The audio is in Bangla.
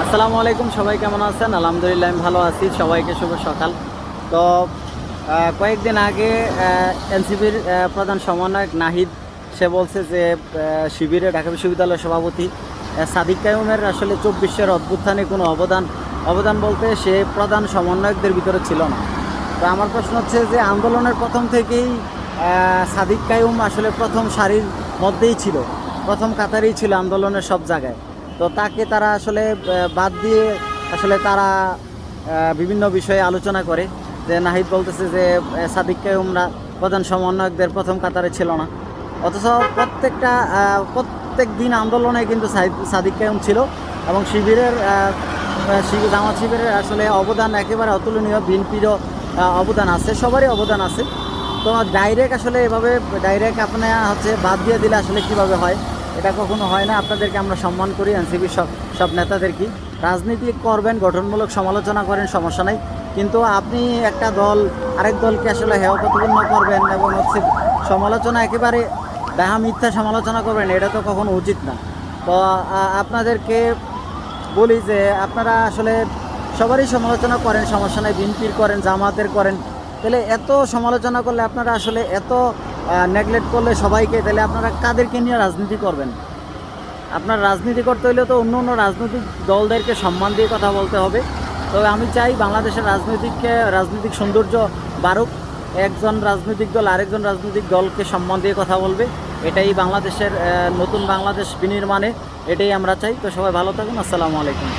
আসসালামু আলাইকুম, সবাই কেমন আছেন? আলহামদুলিল্লাহ আমি ভালো আছি। সবাইকে শুভ সকাল। তো কয়েকদিন আগে এনসিপির প্রধান সমন্বয়ক নাহিদ সে বলছে যে শিবিরে ঢাকা বিশ্ববিদ্যালয়ের সভাপতি সাদিক কায়ুমের আসলে 24-এর অভ্যুত্থানে কোনো অবদান বলতে সে প্রধান সমন্বয়কদের ভিতরে ছিল না। তো আমার প্রশ্ন হচ্ছে যে আন্দোলনের প্রথম থেকেই সাদিক কায়ুম আসলে প্রথম সারির মধ্যেই ছিল, প্রথম কাতারেই ছিল আন্দোলনের সব জায়গায়। তো তাকে তারা আসলে বাদ দিয়ে আসলে তারা বিভিন্ন বিষয়ে আলোচনা করে যে নাহিদ বলতেছে যে সাদিক কায়ুমরা প্রধান সমন্বয়কদের প্রথম কাতারে ছিল না, অথচ প্রত্যেক দিন আন্দোলনে কিন্তু সাদিক কায়ুম ছিল এবং জামাত শিবিরের আসলে অবদান একেবারে অতুলনীয়। বিএনপিরও অবদান আছে, সবারই অবদান আছে। তো ডাইরেক্ট আসলে এভাবে ডাইরেক্ট বাদ দিয়ে দিলে আসলে কিভাবে হয়? এটা কখনো হয় না। আপনাদেরকে আমরা সম্মান করি, এনসিপির সব নেতাদেরকে। রাজনীতি করবেন, গঠনমূলক সমালোচনা করেন, সমস্যা নাই, কিন্তু আপনি একটা দল আরেক দলকে আসলে হেয় প্রতিপন্ন করবেন এবং সমালোচনা একেবারে মিথ্যা সমালোচনা করবেন, এটা তো কখনো উচিত না। তো আপনাদেরকে বলি যে আপনারা আসলে সবারই সমালোচনা করেন, সমস্যা নাই, বিএনপির করেন, জামাতের করেন, তাহলে এত সমালোচনা করলে আপনারা আসলে এত নেগলেক্ট করলে সবাইকে, তাহলে আপনারা কাদেরকে নিয়ে রাজনীতি করবেন? আপনার রাজনীতি করতে হলে তো অন্য রাজনৈতিক দলদেরকে সম্মান দিয়ে কথা বলতে হবে। তবে আমি চাই বাংলাদেশের রাজনৈতিক সৌন্দর্য বাড়ুক, একজন রাজনৈতিক দল আরেকজন রাজনৈতিক দলকে সম্মান দিয়ে কথা বলবে। এটাই বাংলাদেশের নতুন বাংলাদেশ বিনির্মাণে এটাই আমরা চাই। তো সবাই ভালো থাকুন। আসসালামু আলাইকুম।